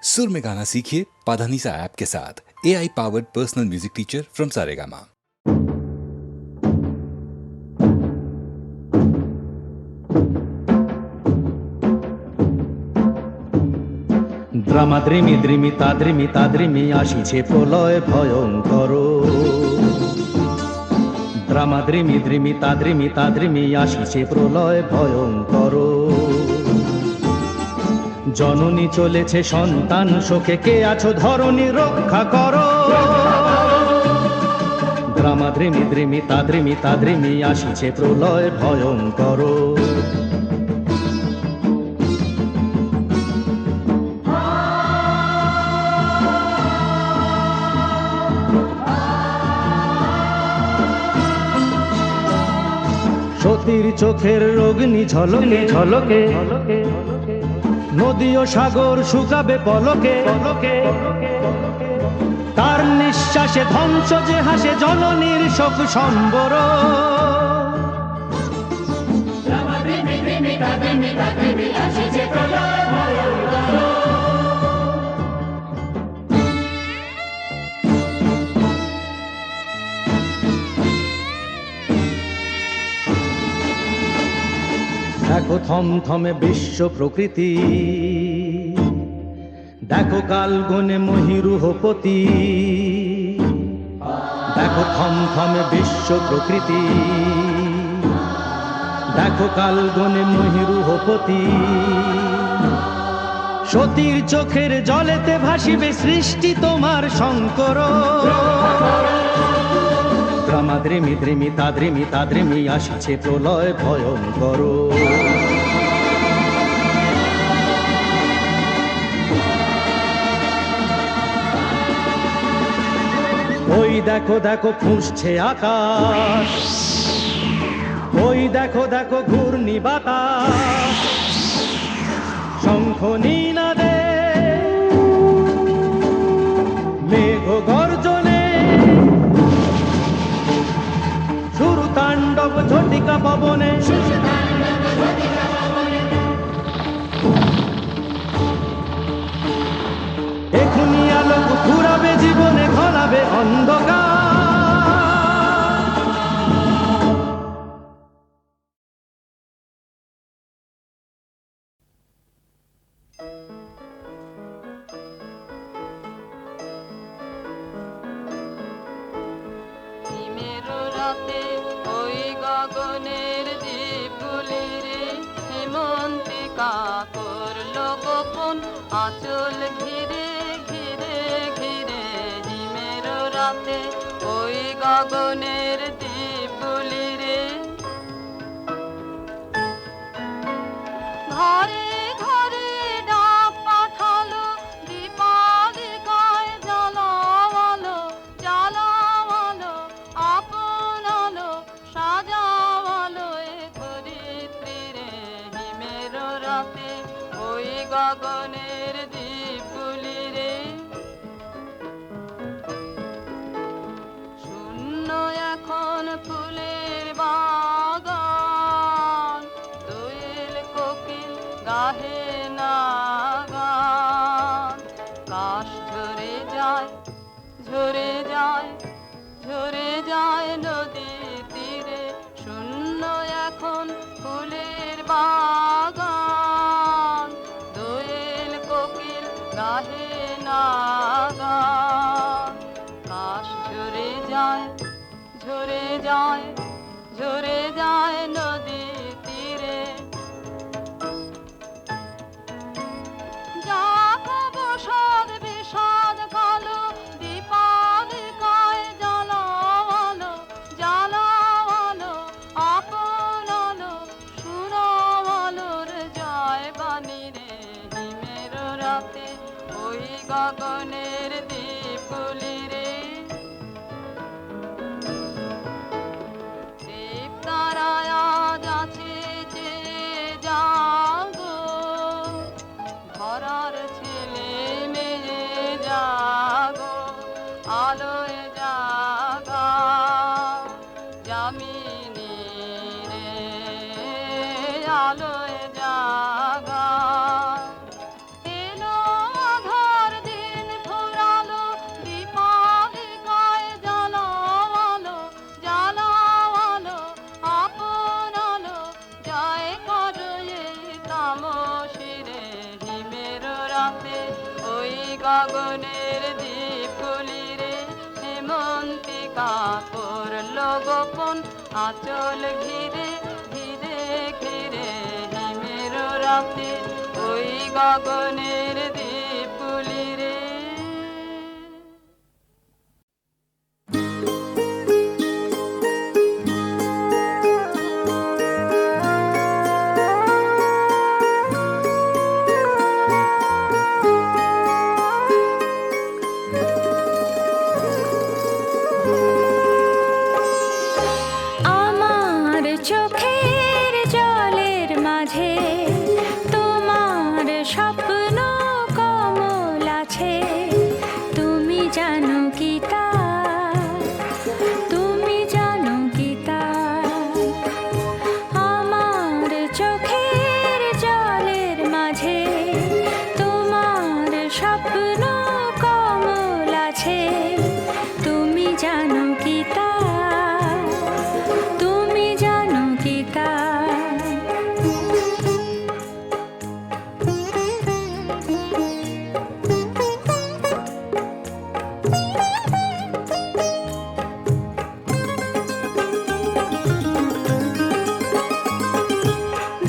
सुर में गाना सीखिए पाधानीसा ऐप के साथ। AI powered personal music teacher from Saregama. দ্রামাদ্রিমি দ্রিমি তাদ্রিমি তাদ্রিমি আসিছে প্রলয় ভয়ঙ্কর। দ্রামাদ্রিমি দ্রিমি তাদ্রিমি তাদ্রিমি আসিছে প্রলয় ভয়ঙ্কর। জননী চলেছে সন্তান শোকে, কে আছো ধরণী রক্ষা করো। দ্রামাদ্রিমি দ্রিমি তাদ্রিমি তাদ্রিমি আসিছে প্রলয় ভয়ঙ্কর। সতীর চোখের অগ্নি ঝলকে ঝলকে, নদী ও সাগর শুকাবে পলকে। তার নিঃশ্বাসে ধ্বংস যে হাসে জননীর শোক সম্বর। দেখো থমথমে বিশ্ব প্রকৃতি, দেখো কাল গনে মহিরুহপতি। দেখো থমথমে বিশ্ব প্রকৃতি, দেখো কাল গনে মহিরুহপতি। সতীর চোখের জলেতে ভাসিবে সৃষ্টি তোমার শঙ্কর। দ্রামাদ্রিমি দ্রিমি তাদ্রিমি তাদ্রিমি আসিছে প্রলয় ভয়ঙ্কর। ওই দেখো দেখো ফুঁসছে আকাশ, ওই দেখো দেখো ঘূর্ণি বাতাস। শঙ্খ নিনাদে মেঘ গর্জনে, শুরু তাণ্ডব ঝটিকা পবনে। এখুনি আলোক ঘুরাবে জীবনে, ঘনাবে অন্ধকার। রাতে ওই গগনের দ্বীপগুলি রে, হেমন্তিকা করলো গোপন আঁচল ঘিরে ঘিরে ঘিরে। হিমের রাতে ওই গগনের দ্বীপগুলি রে, ঘরে ঘরে ডাক পাঠালো দীপালিকায়। জ্বালাওয়ালো জ্বালাওয়ালো আপন আলো সাজাওয়ালো এ ধরিত্রী রে। হিমের রাতে ওই গগনের দ্বীপগুলি রে, শূন্য এখন ফুলের বাগান। দোয়েল কোকিল গাহে না গান। কাশ ঝরে যায় ঝরে যায় ঝরে যায় নদীর তীরে। শূন্য এখন ফুলের বাগান। দোয়েল কোকিল গাহে না গান। কাশ ঝরে যায় ঝরে যায় ঝরে যায় নদীর তীরে। জাগো বিষাদ বিষাদ কালো দীপালিকায়। জ্বালাওয়ালো জ্বালাওয়ালো আপন আলো সুরাওয়ালোর জয় বাণী রে। হিমের রাতে ওই গগনের দ্বীপগুলি রে, দেবতারায় আজ আছে যে জাগো। ধরার ছেলে মেয়ে জাগো, আলোয় জাগা যামিনী রে। আলোয় জাগা এলো আধার রাতে ওই গগনের দ্বীপগুলি রে হেমন্তিকা করলো গোপন আঁচল ঘিরে ঘিরে ঘিরে হিমের রাতে ওই গগনের দ্বীপগুলি রে। আমার চোখের জলের মাঝে তোমার স্বপ্ন কমল আছে, তুমি জানো কি তা, তুমি জানো কি তা। আমার চোখের জলের মাঝে তোমার স্বপ্ন কমল আছে, তুমি জানো কি তা, তুমি জানো কি তা।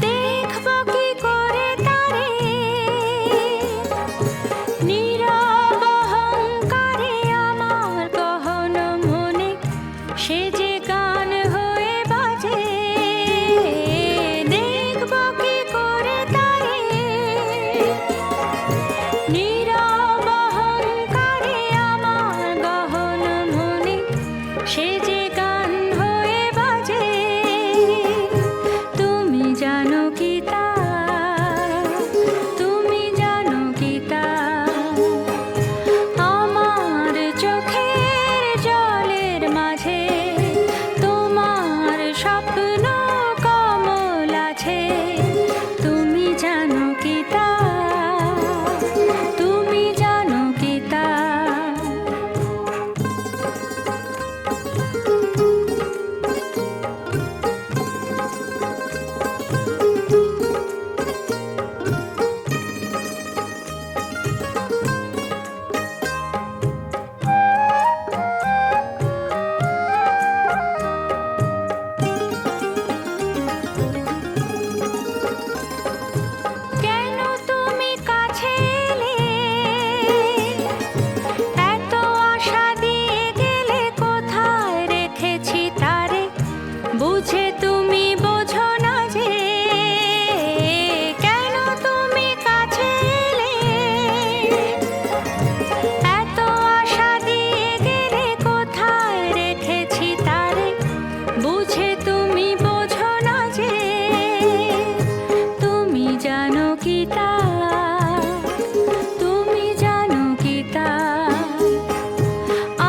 দেখব কি করে তারে নীরব অহংকারে আমার গহন মনে, সে যে গান হয়ে বাজে। দেখব কি করে তারে নীরব অহংকারে আমার গহন মনে, সে যে গান হয়ে বাজে, তুমি জানো কি তা, তুমি জানো কি তা। আমার চোখের জলের মাঝে তোমার স্বপ্ন কমল আছে, তুমি জানো কি তা, তুমি জানো কি তা। কেন তুমি কাছে এলে, এত আশা দিয়ে গেলে, কোথায় রেখেছি তারে বুঝে তুমি বোঝো না যে। কেন তুমি কাছে এলে, এত আশা দিয়ে গেলে, কোথায় রেখেছি তারে বুঝে তুমি বোঝো না যে, তুমি জানো কি তা, তুমি জানো কি তা।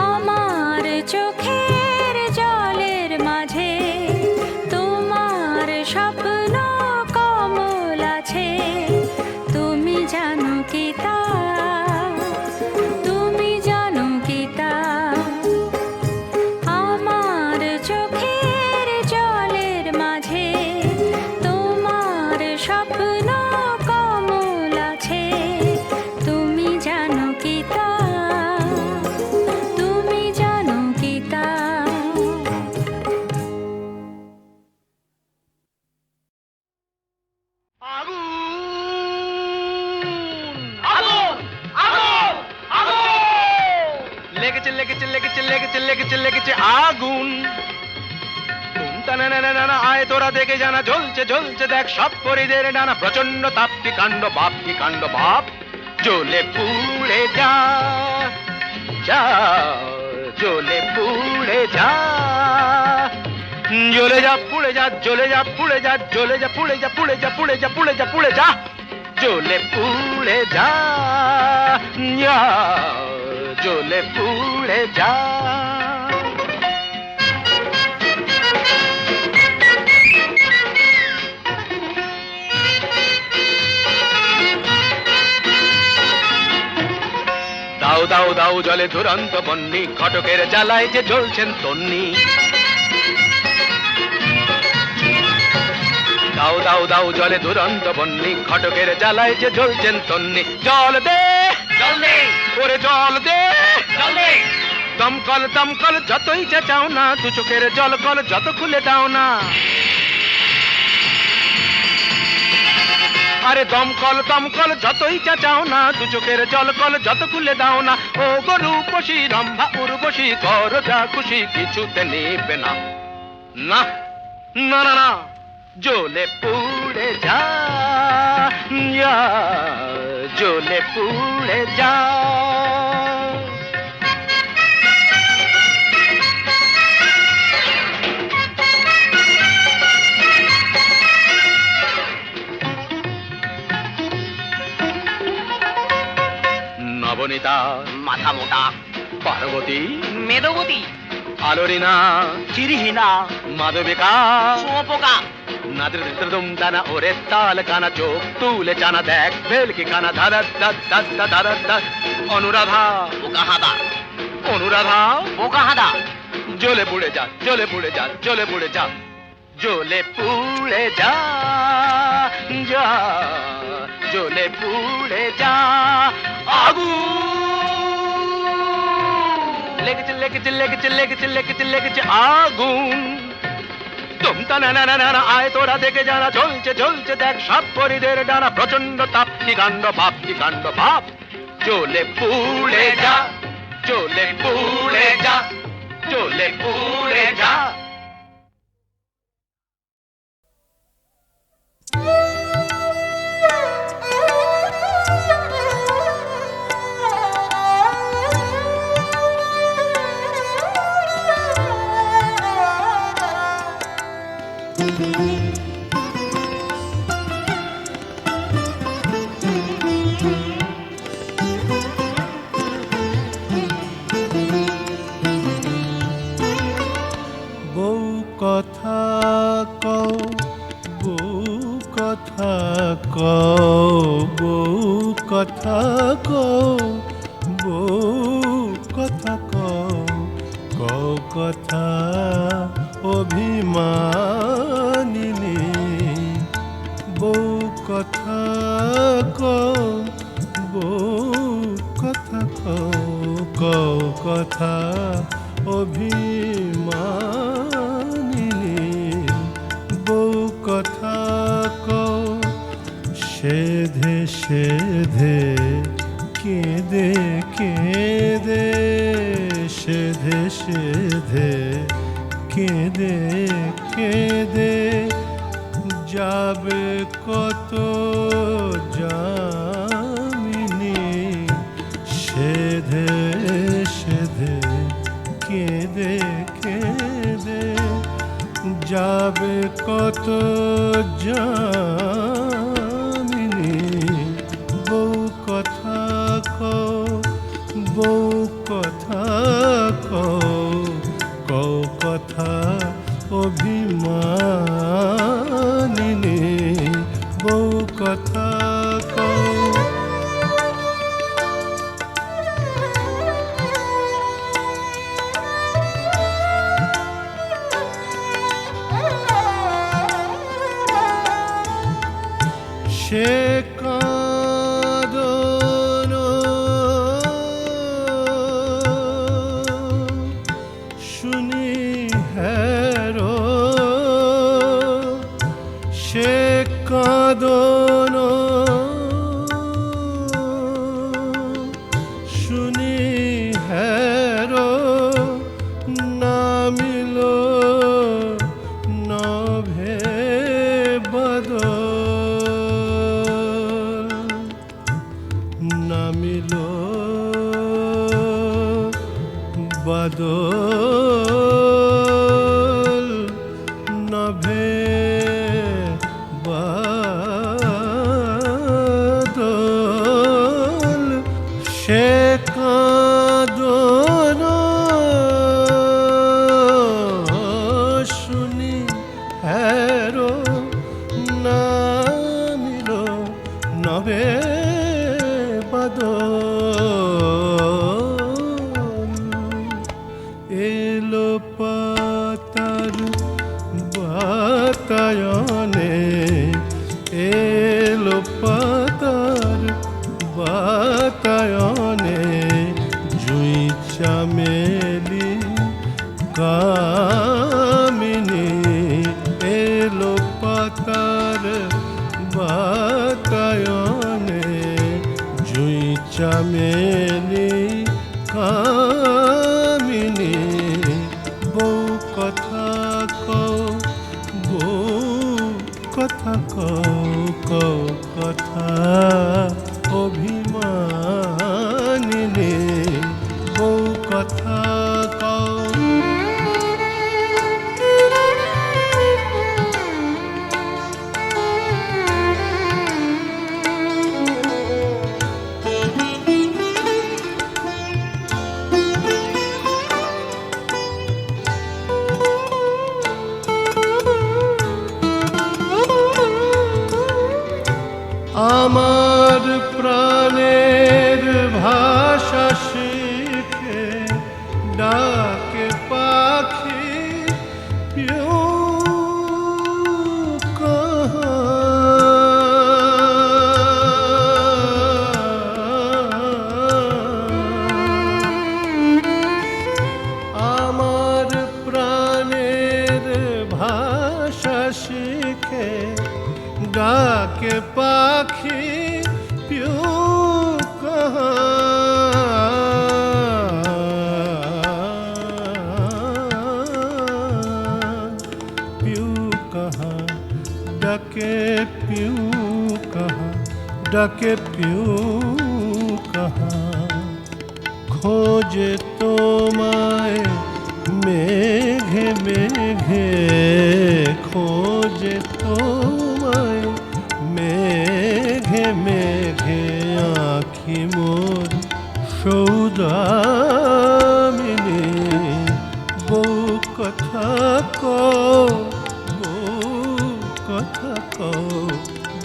আমার চোখের জলের মাঝে তোমার স্বপ্ন কমল আছে, তুমি জানো কি তা, তুমি জানো কি তা। আমার চোখের জলের মাঝে তোমার স্বপ্ন কমল আছে, তুমি জানো কি তা, তুমি জানো কি তা। লেগেছে লেগেছে লেগেছে লেগেছে লেগেছে লেগেছে আগুন। টানা আয় তোরা দেখে জানা, জ্বলছে জ্বলছে দেখ সব পরিদের ডানা, প্রচন্ড তাপ কি কাণ্ড বাপ কি কাণ্ড বাপ, জ্বলে পুড়ে যা যা, জ্বলে পুড়ে যা, জ্বলে যা পুড়ে যা, জ্বলে যা পুড়ে যা, জ্বলে যা পুড়ে যা, পুড়ে যা পুড়ে যা, পুড়ে যা পুড়ে যা, জ্বলে পুড়ে যা, জ্বলে পুড়ে যা। দাও দাও দাও জলে দুরন্ত বন্যি, ঘটকের জ্বালায় যে জ্বলছেন তন্নি। দাও দাও দাও জলে দুরন্ত বন্যি, ঘটকের জ্বালায় যে জ্বলছেন তন্নি। জল দে জল দে ওরে জল দে, জল দে দমকল দমকল যতই চেঁচাও না, দু চোখের জল কল যত খুলে দাও না। আরে দমকল দমকল যতই চেঁচাও না, দু চোখের জল কল যত খুলে দাও না। ও গরু পশি রম্ভা উর্বশী, করো যা খুশি কিছুতে নেবে না। না না না না, জ্বলে পুড়ে যা, ইয়া, জ্বলে পুড়ে যা। নবনীতা মাথা মোটা পার্বতী মেদবতী আলোরিনা চিরিহীনা মাধবিকা শুঁয়োপোকা নাদৃদম দানা ওরে তাল কানা, চোখ তুলে জানা দেখ ভেলকি কানা, ধারা ধারা ধারা ধারা। অনুরাধা বোকা হাদা অনুরাধা বোকা হাদা জ্বলে পুড়ে যা, জ্বলে পুড়ে যা, জ্বলে পুড়ে যা, জ্বলে পুড়ে যা, যা জ্বলে পুড়ে যা। আগুন লেগেছে লেগেছে লেগেছে লেগেছে লেগেছে লেগেছে আগুন। তুমটা না না না না, আয় তোরা দেখে জানা, জ্বলছে জ্বলছে দেখ সব পরিদের ডানা, প্রচন্ড তাপ কি কাণ্ড বাপ কি কাণ্ড বাপ। জ্বলে পুড়ে যা, জ্বলে পুড়ে যা, জ্বলে পুড়ে যা। বউ কথা কও, বউ কথা কও, বউ কথা কও, বউ কথা কও, কও কথা অভিমানিনী। বউ কথা কও, বউ কথা কও, কও কথা অভিমানিনী। বউ কথা কও, সেধে সেধে কেঁদে কেঁদে, সেধে সেধে কেঁদে কেঁদে, যাবে কত যামিনী। সেধে সেধে কেঁদে কেঁদে, যাবে কত যামিনী। বউ কথা কও, বউ কথা কও, কও কথা অভিমানিনী। বউ কথা কও। সে কাঁদন শুনি হেরো, সে কাঁদন শুনি হেরো, নামিল নভে বদল, নামিল বদল, নভে বদল। সে কাঁদন শুনি হেরো, নামিল নভে বদল। এলো পাতার বাতায়নে, বাতায়নে জুই চামেলি কামিনী এলো পাতার বাতায়নে জুই চামেলি কামিনী বউ কথা কও বউ কথা কও কও কথা অভিমানিনী বউ কথা কও আমার প্রাণের ভাষা শিখে ডাকে পাখি পিউ আমার প্রাণের ভাষা শিখে ডাকে পাখি পিউ পিউ কহা ডাকে পিউ কহা ডাকে পিউ কহা খোঁজে তোমায় মেঘে মেঘে খোঁজে তোমায় মেঘে মেঘে আঁখি মোর সৌদামিনী বউ কথা কও বউ কথা কও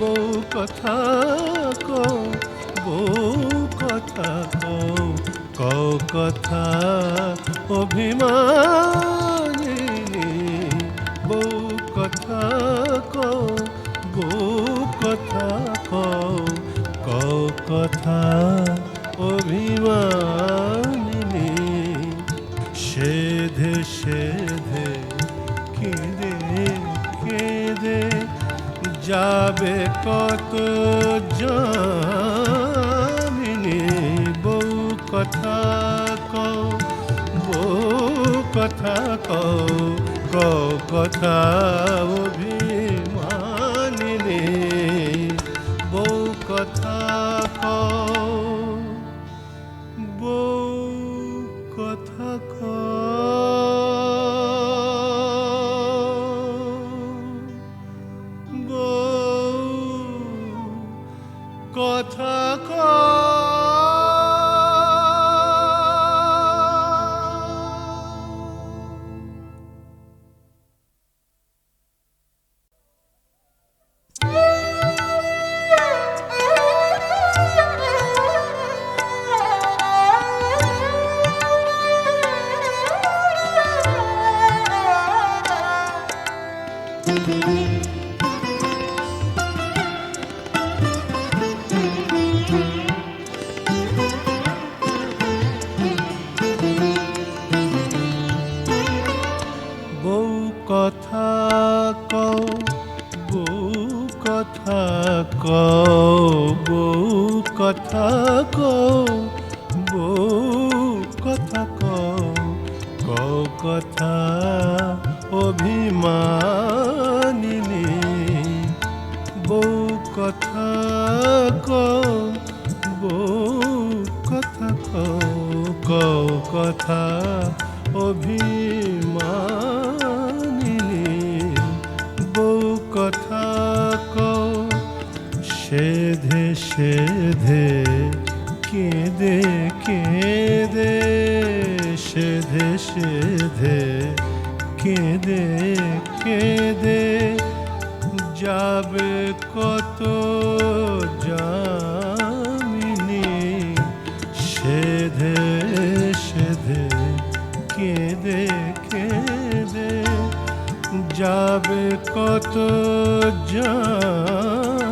বউ কথা কও বউ কথা কও কও কথা অভিমানিনী বউ কথা কও বউ কথা কও কও কথা অভিমানিনী সেধে সেধে কেঁদে কেঁদে যাবে কত জামিনী বউ কথা কও বউ কথা কও কও কথা অভিমানিনী বউ কথা কও বউ কথা কও বউ কথা বউ কথা কও বউ কথা কও বউ কথা কও বউ কথা কও কও কথা অভিমানিনী বউ কথা কও বউ কথা কও কও কথা অভিমানিনী বউ কথা কও সেধে সেধে কেঁদে কেঁদে সেধে সেধে কেঁদে কেঁদে যাবে কত জামিনী সেধে সেধে কেঁদে কেঁদে যাবে কত জামিনী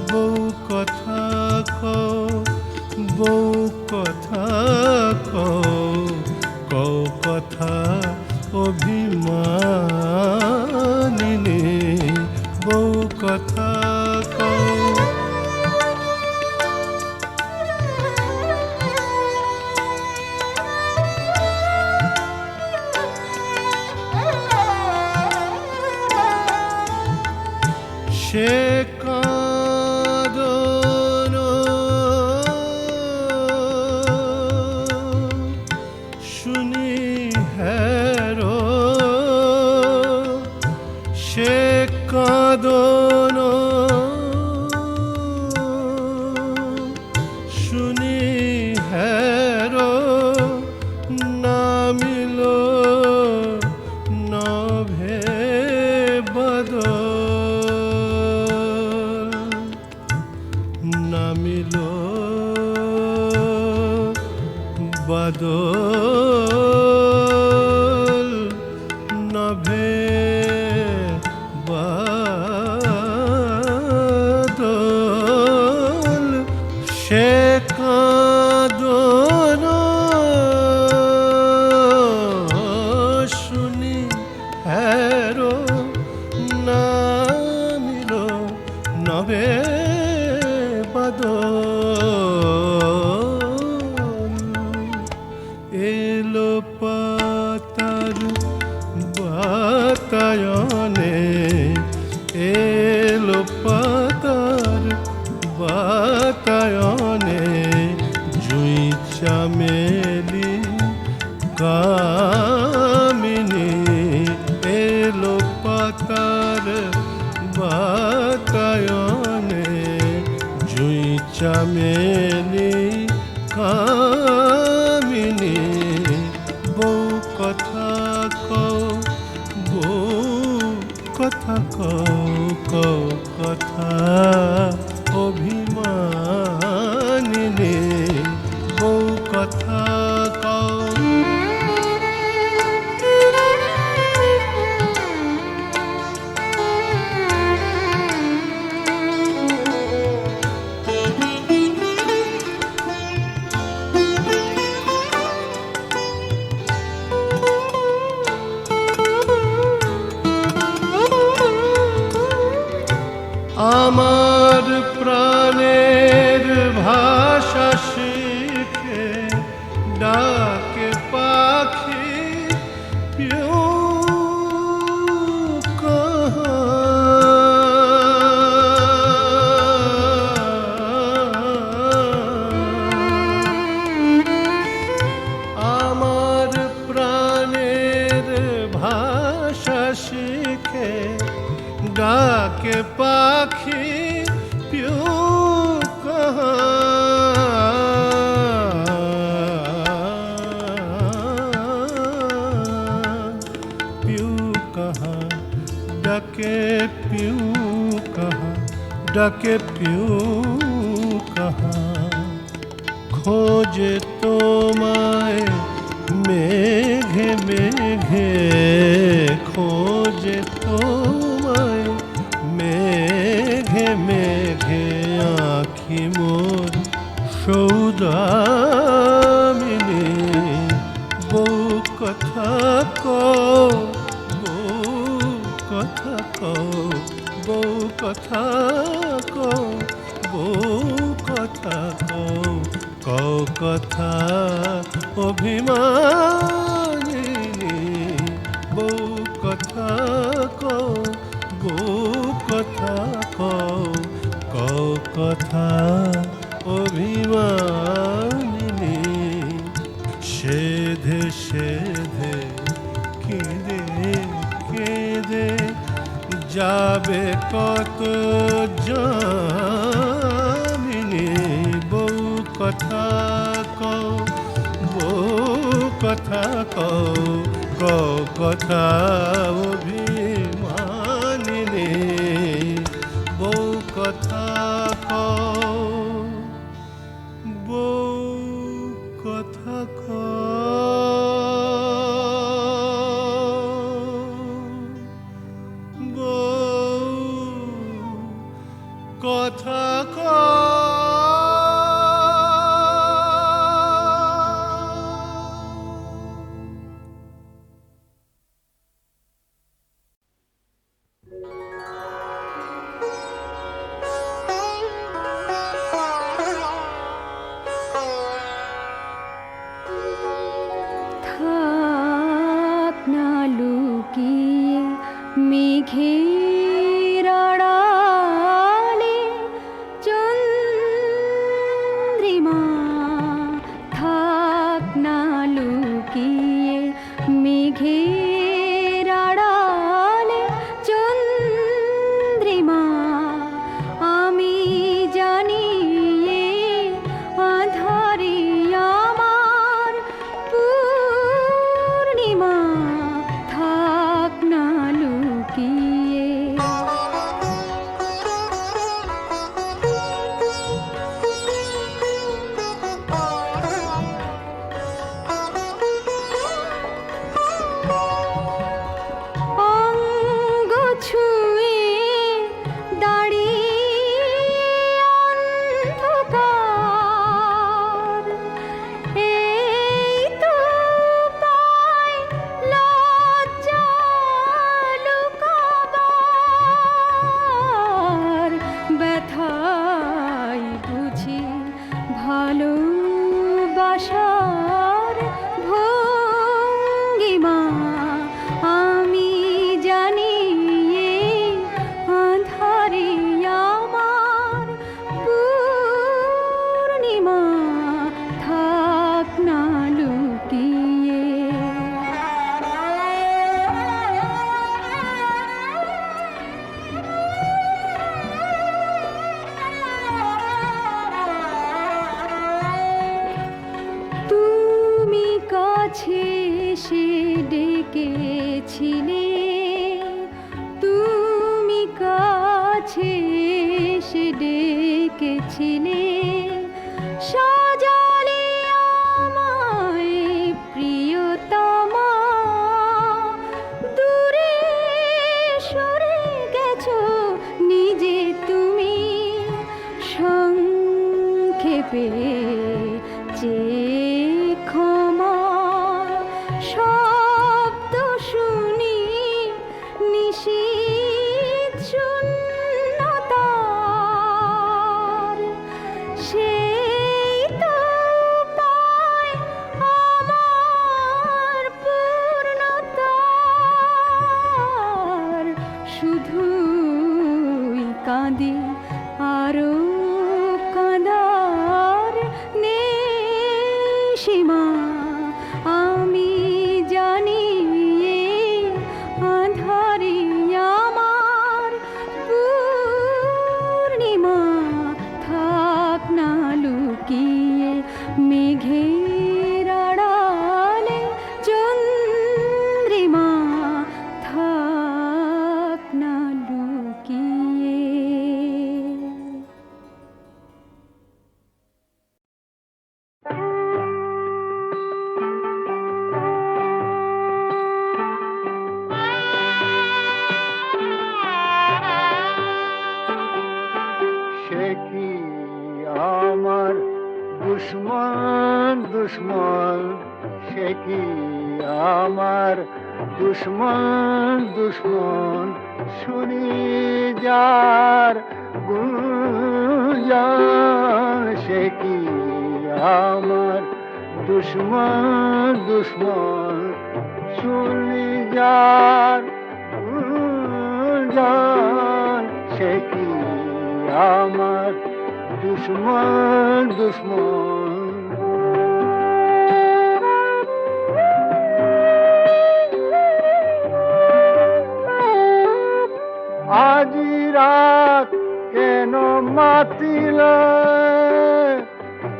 বউ কথা কও বউ কথা কও কথা অভিমানিনী বউ কথা কও সে কাঁদন শুনি হেরো সে কাঁদন শুনি হেরো নামিল নভে বদল নামিল বদল নভে বদল সে কাঁদন শুনি হেরো নামিল নভে বদল এলো পাতার বাতায়নে এলো পাতার বাতায়নে জুই চামেলি কামিনী এলো পাতার বাতায়নে জুই চামেলি কামিনী বউ কথা কও বউ কথা কও কথা অভিমানিনী বউ কথা কও আমার প্রাণের ভাষা শিখে ডাকে পাখি পিউ আমার প্রাণের ভাষা শিখে ডাকে পাখি পিউ পিউ কহা ডাকে পিউ কহা ডাকে পিউ কহা খোঁজে তোমায় মেঘে মেঘে খোঁজে তোমায় মেঘে মেঘে আঁখি মোর সৌদামিনী বউ কথা কও বউ কথা কও বউ কথা কও বউ কথা কও কথা অভিমানিনী বউ কথা কও বউ কথা কও কথা অভিমানিনী সেধে সেধে কেঁদে কেঁদে যাবে কত জামিনী বউ কথা কও বউ কথা কও কথা অভিমানিনী বউ কথা কও বউ কথা বউ কথা চন্দ্রিমা থাক না লুকিয়ে মেঘের আড়ালে চন্দ্রিমা আমি জানি এ আঁধারে আমার পূর্ণিমা থাক না লুকিয়ে অঙ্গ ছুঁয়ে দাঁড়িয়ে অন্ধকার এই তো পায় লজ্জা লুকাবার ব্যথাই বুঝি ভালোবাসার ভঙ্গিমা আমি জানি এ আঁধারে আমার পূর্ণিমা থাক না লুকিয়ে তুমি কাছে এসে ডেকেছিলে তুমি কাছে এসে ডেকেছিলে সাজালে আমায় প্রিয়তমা দূরে সরে গেছো নিজে তুমি সংক্ষেপে চেয়ে ক্ষমা শব্দ শুনি নিশীথ শূন্যতার সেই তো পায় আমার পূর্ণতার শুধুই কাঁদি আরো কাঁদার সীমা আমি জানি এ আঁধারে আমার পূর্ণিমা থাক না লুকিয়ে মেঘের আড়ালে চন্দ্রিমা থাক না লুকিয়ে সে কি আমার দুশ্মন দুশ্মন সে কি আমার দুশ্মন দুশ্মন শুনি যার গুঞ্জন সে কি আমার দুশ্মন দুশ্মন শুনি যার গুঞ্জন সে কি আমার দুশ্মন দুশ্মন আজি রাত কেন মাতিল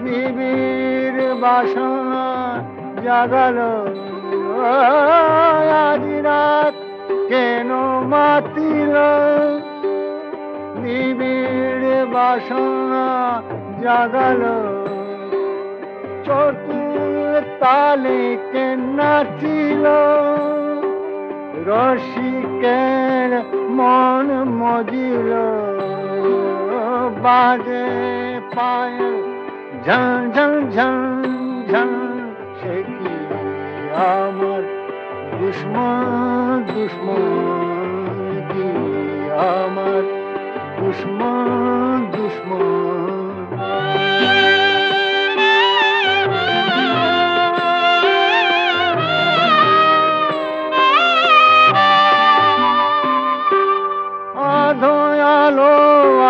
নিবিড় বাসনা জাগাল আজি রাত কেন মাতিল নিবিড় বাসনা জাগাল চতুর তালে কে নাচিল রসিকের মন মজিল বাজে পায়েল ঝন ঝন ঝন ঝন সে কি আমার দুশ্মন দুশ্মন কি আমার দুশ্মন দুশ্মন আধো আলো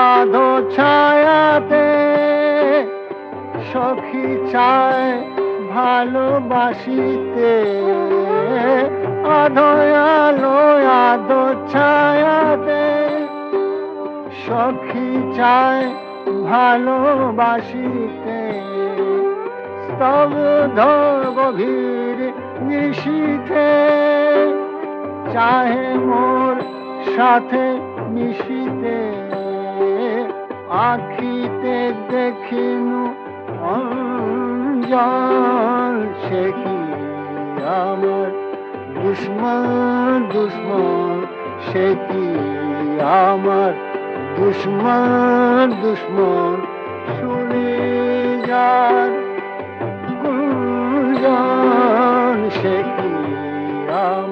আধো ছায়াতে সখী চায় ভালোবাসিতে আধয়ালো আদো ছায়াতে সখী চায় ভালোবাসিতে স্তব্ধ গভীর নিশীথে চাহে মোর সাথে মিশিতে আখিতে দেখিনু অঞ্জল সে কি আমার দুশ্মন দুশ্মন সে কি আমার দুশ্মন দুশ্মন শুনে যার গুঞ্জন সে কি আমার